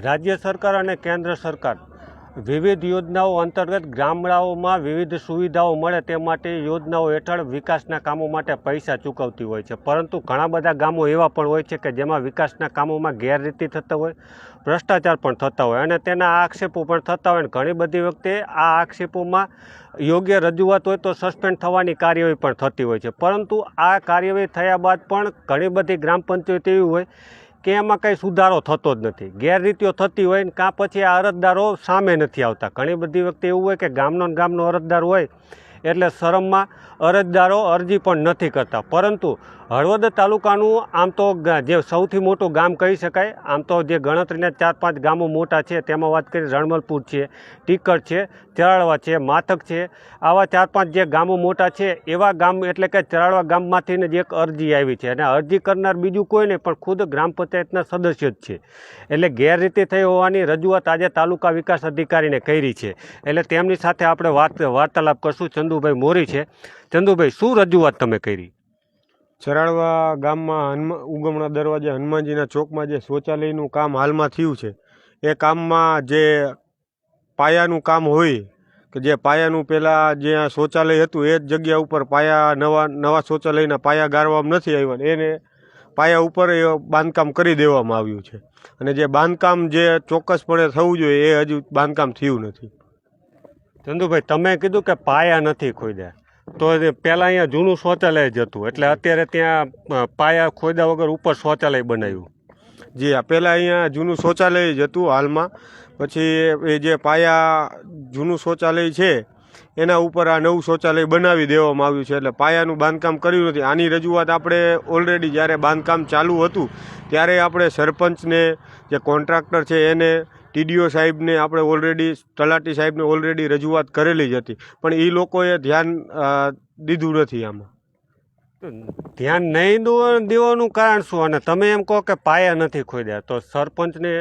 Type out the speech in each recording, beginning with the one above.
રાજ્ય સરકાર અને કેન્દ્ર સરકાર વિવિધ યોજનાઓ અંતર્ગત ગામડાઓમાં વિવિધ સુવિધાઓ મળે તે માટે યોજનાઓ હેઠળ વિકાસના કામો માટે પૈસા ચૂકવતી હોય છે, પરંતુ ઘણા બધા ગામો એવા પણ હોય છે કે જેમાં વિકાસના કામોમાં ગેરરીતિ થતા હોય, ભ્રષ્ટાચાર પણ થતા હોય અને તેના આક્ષેપો પણ થતા હોય. ઘણી બધી વખતે આ આક્ષેપોમાં યોગ્ય રજૂઆત હોય તો સસ્પેન્ડ થવાની કાર્યવાહી પણ થતી હોય છે, પરંતુ આ કાર્યવાહી થયા બાદ પણ ઘણી બધી ગ્રામ પંચાયત એવી હોય કે એમાં કંઈ સુધારો થતો જ નથી, ગેરરીતિઓ થતી હોય ને કાં પછી આ અરજદારો સામે નથી આવતા. ઘણી બધી વખતે એવું હોય કે ગામનો અરજદાર હોય એટલે શરમમાં અરજદારો અરજી પણ નથી કરતા. પરંતુ હળવદ તાલુકાનું આમ તો જે સૌથી મોટું ગામ કહી શકાય, આમ તો જે ગણતરીના 4-5 ગામો મોટા છે તેમાં વાત કરીએ રણમલપુર છે, ટીકર છે, ચરાળવા છે, માથક છે, આવા 4-5 જે ગામો મોટા છે એવા ગામ એટલે કે ચરાળવા ગામમાંથી જ એક અરજી આવી છે અને અરજી કરનાર બીજું કોઈ નહીં પણ ખુદ ગ્રામ પંચાયતના સદસ્ય જ છે. એટલે ગેરરીતિ થઈ હોવાની રજૂઆત આજે તાલુકા વિકાસ અધિકારીને કરી છે. એટલે તેમની સાથે આપણે વાર્તાલાપ કરશું. ચંદુભાઈ મોરી છે. ચંદુભાઈ, શું રજૂઆત તમે કરી? ચરાળવા ગામમાં ઉગમણા દરવાજે હનુમાનજીના ચોકમાં જે શૌચાલયનું કામ હાલમાં થયું છે, એ કામમાં જે પાયાનું કામ હોય કે જે પાયાનું પહેલાં જ્યાં શૌચાલય હતું એ જ જગ્યા ઉપર પાયા નવા શૌચાલયના પાયા ગાળવામાં નથી આવ્યા, એને પાયા ઉપર એ બાંધકામ કરી દેવામાં આવ્યું છે અને જે બાંધકામ જે ચોક્કસપણે થવું જોઈએ એ હજુ બાંધકામ થયું નથી. ચંદુભાઈ, તમે કીધું કે પાયા નથી ખોદ્યા, તો પહેલાં અહીંયા જૂનું શૌચાલય જ હતું એટલે અત્યારે ત્યાં પાયા ખોદ્યા વગર ઉપર શૌચાલય બનાવ્યું? જી હા, પહેલાં અહીંયા જૂનું શૌચાલય જ હતું હાલમાં, પછી એ જે પાયા જૂનું શૌચાલય છે એના ઉપર આ નવું શૌચાલય બનાવી દેવામાં આવ્યું છે એટલે પાયાનું બાંધકામ કર્યું નથી. આની રજૂઆત આપણે ઓલરેડી જ્યારે બાંધકામ ચાલુ હતું ત્યારે આપણે સરપંચને, જે કોન્ટ્રાક્ટર છે એને, ટીડીઓ સાહેબને આપણે ઓલરેડી, તલાટી સાહેબને ઓલરેડી રજૂઆત કરેલી જ હતી, પણ એ લોકોએ ધ્યાન દીધું નથી. આમાં ધ્યાન નહીં દેવાનું કારણ શું? અને તમે એમ કહો કે પાયા નથી ખોદ્યા, તો સરપંચને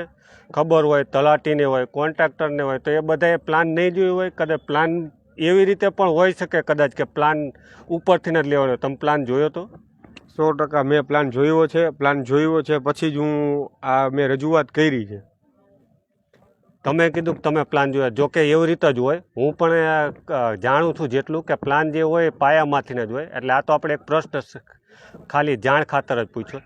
ખબર હોય, તલાટીને હોય, કોન્ટ્રાક્ટરને હોય, તો એ બધાએ પ્લાન નહીં જોયું હોય? કદાચ પ્લાન એવી રીતે પણ હોઈ શકે કદાચ કે પ્લાન ઉપરથી જ લેવાનો. તમે પ્લાન જોયો તો? 100% મેં પ્લાન જોયો છે પછી જ હું મેં રજૂઆત કરી છે. તમે કીધું કે તમે પ્લાન જોયા, જો કે એવી રીતે જ હોય. હું પણ જાણું છું જેટલું કે પ્લાન જે હોય પાયામાંથી જ હોય. એટલે આ તો આપણે એક પ્રશ્ન ખાલી જાણ ખાતર જ પૂછ્યો.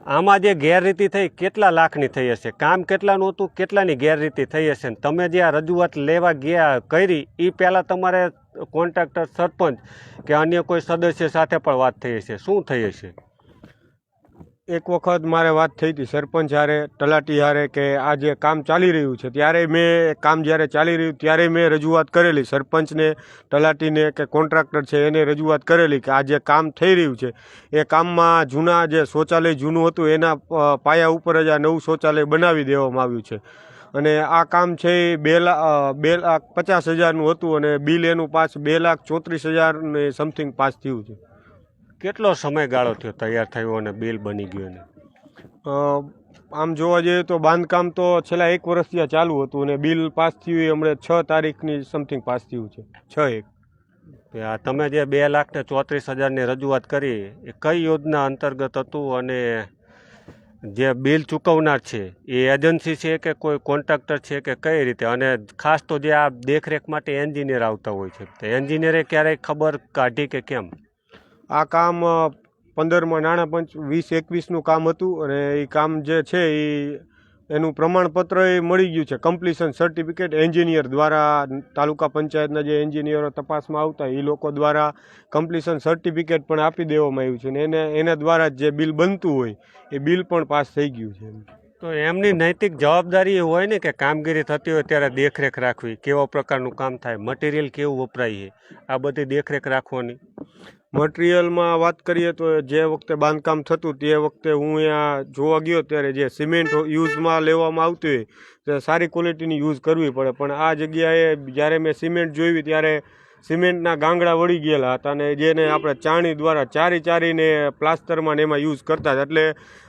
આમાં જે ગેરરીતિ થઈ કેટલા લાખની થઈ હશે? કામ કેટલાનું હતું, કેટલાની ગેરરીતિ થઈ હશે? તમે જે આ રજૂઆત લેવા ગયા કરી એ પહેલાં તમારે કોન્ટ્રાક્ટર, સરપંચ કે અન્ય કોઈ સદસ્ય સાથે પણ વાત થઈ હશે, શું થઈ હશે? એક વખત મારે વાત થઈ હતી સરપંચ હારે, તલાટી હારે, કે આ જે કામ ચાલી રહ્યું છે ત્યારે જ્યારે ચાલી રહ્યું ત્યારે મેં રજૂઆત કરેલી સરપંચને, તલાટીને કે કોન્ટ્રાક્ટર છે એને રજૂઆત કરેલી કે આ જે કામ થઈ રહ્યું છે એ કામમાં જૂના જે શૌચાલય જૂનું હતું એના પાયા ઉપર જ આ નવું શૌચાલય બનાવી દેવામાં આવ્યું છે અને આ કામ છે એ 2,50,000નું હતું અને બિલ એનું પાસ 2,34,000 સમથિંગ પાસ થયું છે. કેટલો સમયગાળો થયો તૈયાર થયો અને બિલ બની ગયું? આમ જોવા જઈએ તો બાંધકામ તો છેલ્લા 1 વર્ષથી ચાલુ હતું અને બિલ પાસ થયું એ હમણાં 6 તારીખની સમથિંગ પાસ થયું છે. 6/1. તમે જે 2,34,000ની રજૂઆત કરી એ કઈ યોજના અંતર્ગત હતું અને જે બિલ ચૂકવનાર છે એ એજન્સી છે કે કોઈ કોન્ટ્રાક્ટર છે કે કઈ રીતે? અને ખાસ તો જે આ દેખરેખ માટે એન્જિનિયર આવતા હોય છે, તો એન્જિનિયરે ક્યારેય ખબર કાઢી કે કેમ? આ કામ 15માં નાણાં પંચ 20-21નું કામ હતું અને એ કામ જે છે એનું પ્રમાણપત્ર એ મળી ગયું છે, કમ્પ્લીશન સર્ટિફિકેટ એન્જિનિયર દ્વારા. તાલુકા પંચાયતના જે એન્જિનિયરો તપાસમાં આવતા એ લોકો દ્વારા કમ્પ્લીશન સર્ટિફિકેટ પણ આપી દેવામાં આવ્યું છે અને એના દ્વારા જે બિલ બનતું હોય એ બિલ પણ પાસ થઈ ગયું છે. તો એમની નૈતિક જવાબદારી એ હોય ને કે કામગીરી થતી હોય ત્યારે દેખરેખ રાખવી, કેવા પ્રકારનું કામ થાય, મટીરિયલ કેવું વપરાય છે, આ બધી દેખરેખ રાખવાની. મટીરિયલમાં વાત કરીએ તો જે વખતે બાંધકામ થતું તે વખતે હું અહીંયા જોવા ગયો ત્યારે જે સિમેન્ટ યુઝમાં લેવામાં આવતી હોય તે સારી ક્વોલિટીની યુઝ કરવી પડે, પણ આ જગ્યાએ જ્યારે મેં સિમેન્ટ જોઈ ત્યારે સિમેન્ટના ગાંગડા વળી ગયેલા હતા અને જેને આપણે ચાણી દ્વારા ચારીને પ્લાસ્ટરમાં ને એમાં યુઝ કરતા હતા. એટલે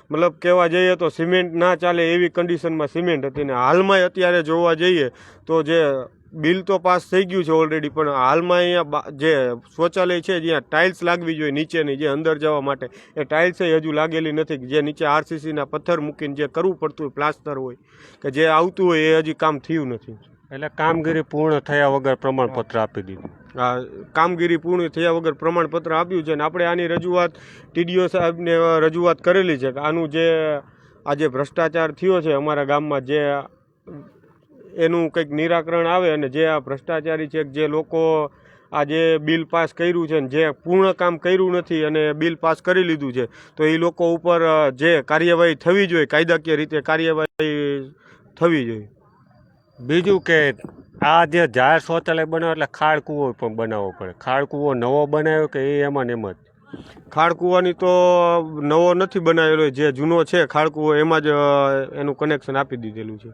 મતલબ કહેવા જઈએ તો સિમેન્ટ ના ચાલે એવી કન્ડિશનમાં સિમેન્ટ હતી ને હાલમાં અત્યારે જોવા જઈએ તો જે બિલ તો પાસ થઈ ગયું છે ઓલરેડી, પણ હાલમાં અહીંયા જે શૌચાલય છે જ્યાં ટાઇલ્સ લાગવી જોઈએ નીચેની જે અંદર જવા માટે, એ ટાઇલ્સ હજુ લાગેલી નથી. જે નીચે આરસીસીના પથ્થર મૂકીને જે કરવું પડતું હોય, પ્લાસ્ટર હોય કે જે આવતું હોય, એ હજી કામ થયું નથી. એટલે કામગીરી પૂર્ણ થયા વગર પ્રમાણપત્ર આપી દીધું. આ કામગીરી પૂર્ણ થયા વગર પ્રમાણપત્ર આપ્યું છે, ને આપણે આની રજૂઆત ટીડીઓ સાહેબને રજૂઆત કરેલી છે કે આનું જે આજે ભ્રષ્ટાચાર થયો છે અમારા ગામમાં, જે એનું કંઈક નિરાકરણ આવે અને જે આ ભ્રષ્ટાચારી છે, જે લોકો આ જે બિલ પાસ કર્યું છે ને જે પૂર્ણ કામ કર્યું નથી અને બિલ પાસ કરી લીધું છે, તો એ લોકો ઉપર જે કાર્યવાહી થવી જોઈએ, કાયદાકીય રીતે કાર્યવાહી થવી જોઈએ. બીજું કે આ જે જાહેર શૌચાલય બનાવે એટલે ખાડ કૂવો પણ બનાવવો પડે. ખાડ કૂવો નવો બનાવ્યો કે એ એમાં ને એમ જ? ખાડ કૂવાની તો નવો નથી બનાવેલો, જે જૂનો છે ખાડ કૂવો એમાં જ એનું કનેક્શન આપી દીધેલું છે.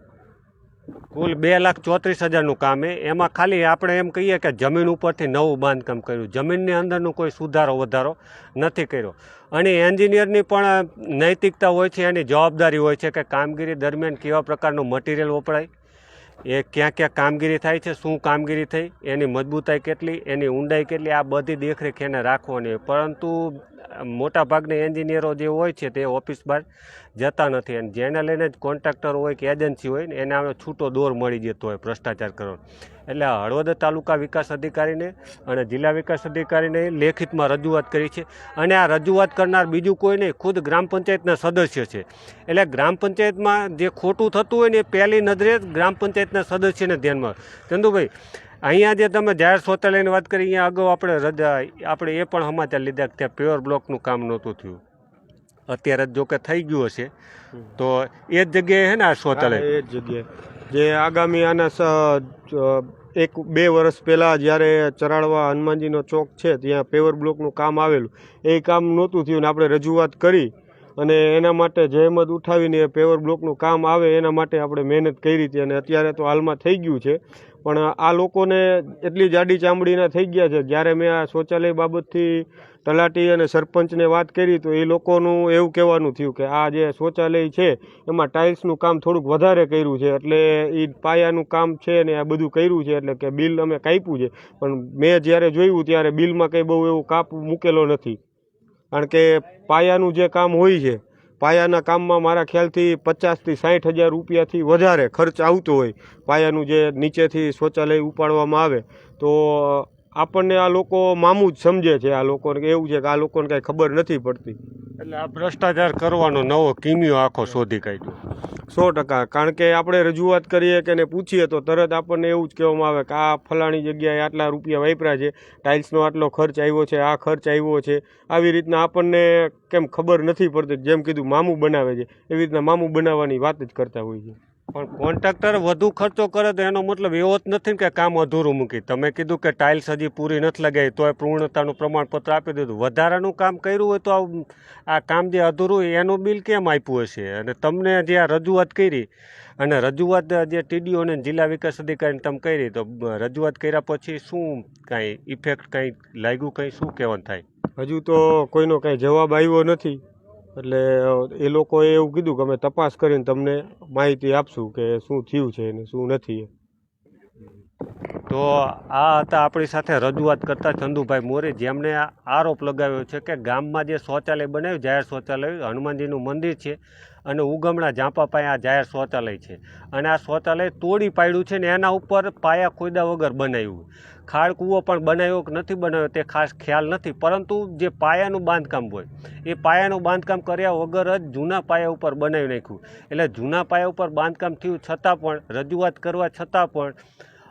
કુલ 2,34,000નું કામ એમાં ખાલી આપણે એમ કહીએ કે જમીન ઉપરથી નવું બાંધકામ કર્યું, જમીનની અંદરનું કોઈ સુધારો વધારો નથી કર્યો. અને એન્જિનિયરની પણ નૈતિકતા હોય છે, એની જવાબદારી હોય છે કે કામગીરી દરમિયાન કેવા પ્રકારનું મટીરિયલ વપરાય, એ ક્યાં ક્યાં કામગીરી થાય છે, શું કામગીરી થઈ, એની મજબૂતાઈ કેટલી, એની ઊંડાઈ કેટલી, આ બધી દેખરેખ એને રાખવાની હોય. પરંતુ મોટાભાગના એન્જિનિયરો જે હોય છે તે ઓફિસ બહાર જતા નથી, અને જેને લઈને જ કોન્ટ્રાક્ટર હોય કે એજન્સી હોય ને એને આનો છૂટો દોર મળી જતો હોય ભ્રષ્ટાચાર કરવાનો. એટલે હળવદ તાલુકા વિકાસ અધિકારીને અને જિલ્લા વિકાસ અધિકારીને લેખિતમાં રજૂઆત કરી છે, અને આ રજૂઆત કરનાર બીજું કોઈ નહીં, ખુદ ગ્રામ પંચાયતના સદસ્ય છે. એટલે ગ્રામ પંચાયતમાં જે ખોટું થતું હોય ને એ પહેલી નજરે જ ગ્રામ પંચાયતના સદસ્યને ધ્યાનમાં. ચંદુભાઈ, અહીંયા જે તમે જાહેર શૌચાલયની વાત કરી, અહીંયા અગાઉ આપણે એ પણ સમાચાર લીધા કે ત્યાં પ્યોર બ્લોકનું કામ નહોતું થયું. અત્યારે જો કે થઈ ગયું હશે, તો એ જ જગ્યાએ છે ને આ શૌચાલય? એ જ જગ્યાએ જે આગામી આના 1-2 વર્ષ પહેલાં જ્યારે ચરાડવા હનુમાનજીનો ચોક છે ત્યાં પેવર બ્લોકનું કામ આવેલું, એ કામ નહોતું થયું ને આપણે રજૂઆત કરી અને એના માટે જહેમત ઉઠાવીને પેવર બ્લોકનું કામ આવે એના માટે આપણે મહેનત કરી હતી, અને અત્યારે તો હાલમાં થઈ ગયું છે. પણ આ લોકોને એટલી જાડી ચામડીના થઈ ગયા છે. જ્યારે મેં આ શૌચાલય બાબતથી તલાટી અને સરપંચને વાત કરી તો એ લોકોનું એવું કહેવાનું થયું કે આ જે શૌચાલય છે એમાં ટાઇલ્સનું કામ થોડુંક વધારે કર્યું છે, એટલે એ પાયાનું કામ છે ને આ બધું કર્યું છે, એટલે કે બિલ અમે કાપ્યું છે. પણ મેં જ્યારે જોયું ત્યારે બિલમાં કંઈ બહુ એવું કાપ મૂકેલો નથી, કારણ કે પાયાનું જે કામ હોય છે, પાયાના કામમાં મારા ખ્યાલથી 50,000 થી 60,000 રૂપિયાથી વધારે ખર્ચ આવતો હોય. પાયાનું જે નીચેથી શૌચાલય ઉપાડવામાં આવે તો આપણને આ લોકો મામું જ સમજે છે. આ લોકોને એવું છે કે આ લોકોને કાંઈ ખબર નથી પડતી. એટલે આ ભ્રષ્ટાચાર કરવાનો નવો કિમિયો આખો શોધી કાઢ્યો. 100%. કારણ કે આપણે રજૂઆત કરીએ કે એને પૂછીએ તો તરત આપણને એવું જ કહેવામાં આવે કે આ ફલાણી જગ્યાએ આટલા રૂપિયા વાપર્યા છે, ટાઇલ્સનો આટલો ખર્ચ આવ્યો છે, આ ખર્ચ આવ્યો છે. આવી રીતના આપણને કેમ ખબર નથી પડતી, જેમ કીધું મામું બનાવે છે એવી રીતના મામું બનાવવાની વાત જ કરતા હોય છે. પણ કોન્ટ્રાક્ટર વધુ ખર્ચો કરે તો એનો મતલબ એવો જ નથી કે કામ અધૂરું મૂકી. તમે કીધું કે ટાઇલ્સ હજી પૂરી નથી લગાવી તોય પૂર્ણતાનું પ્રમાણપત્ર આપી દીધું. વધારાનું કામ કર્યું હોય તો આ કામ જે અધૂરું હોય એનું બિલ કેમ આપ્યું હશે? અને તમને જે આ રજૂઆત કરી અને રજૂઆત જે ટીડીઓ અને જિલ્લા વિકાસ અધિકારીને તમે કરી, તો રજૂઆત કર્યા પછી શું કાંઈ ઇફેક્ટ કાંઈ લાગ્યું, કંઈ શું કહેવાનું થાય? હજુ તો કોઈનો કાંઈ જવાબ આવ્યો નથી. એટલે એ લોકોએ એવું કીધું કે અમે તપાસ કરીને તમને માહિતી આપશું કે શું થયું છે અને શું નથી. તો આ હતા આપણી સાથે રજૂઆત કરતા ચંદુભાઈ મોરી, જેમણે આરોપ લગાવ્યો છે કે ગામમાં જે શૌચાલય બનાવ્યું, જાહેર શૌચાલય, હનુમાનજીનું મંદિર છે અને ઉગમણા ઝાંપા પાયા આ જાહેર શૌચાલય છે, અને આ શૌચાલય તોડી પાડ્યું છે ને એના ઉપર પાયા ખોદા વગર બનાવ્યું. ખાડ કૂવો પણ બનાવ્યો કે નથી બનાવ્યો તે ખાસ ખ્યાલ નથી, પરંતુ જે પાયાનું બાંધકામ હોય એ પાયાનું બાંધકામ કર્યા વગર જ જૂના પાયા ઉપર બનાવી નાખ્યું. એટલે જૂના પાયા ઉપર બાંધકામ થયું છતાં પણ, રજૂઆત કરવા છતાં પણ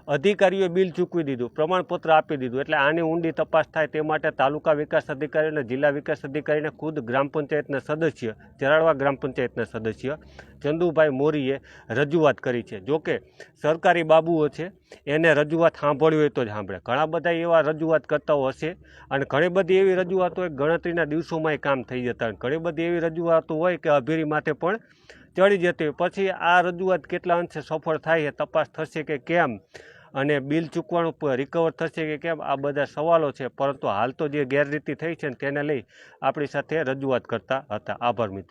અધિકારીઓએ બિલ ચૂકવી દીધું, પ્રમાણપત્ર આપી દીધું. એટલે આની ઊંડી તપાસ થાય તે માટે તાલુકા વિકાસ અધિકારી અને જિલ્લા વિકાસ અધિકારીને ખુદ ગ્રામ પંચાયતના સદસ્ય, ચરાડવા ગ્રામ પંચાયતના સદસ્ય ચંદુભાઈ મોરીએ રજૂઆત કરી છે. જોકે સરકારી બાબુઓ છે એને રજૂઆત સાંભળવી હોય તો જ સાંભળે. ઘણા બધા એવા રજૂઆત કરતાઓ હશે અને ઘણી બધી એવી રજૂઆતો હોય ગણતરીના દિવસોમાં એ કામ થઈ જતા હોય. ઘણી બધી એવી રજૂઆતો હોય કે અભેરી માથે પણ ચડી જતી હોય. પછી આ રજૂઆત કેટલા અંશે સફળ થાય એ તપાસ થશે કે કેમ, અને બિલ ચૂકવાનું રિકવર થશે કે કેમ, આ બધા સવાલો છે. પરંતુ હાલ તો જે ગેરરીતિ થઈ છે તેને લઈ આપણી સાથે રજૂઆત કરતા હતા. આભાર મિત્રો.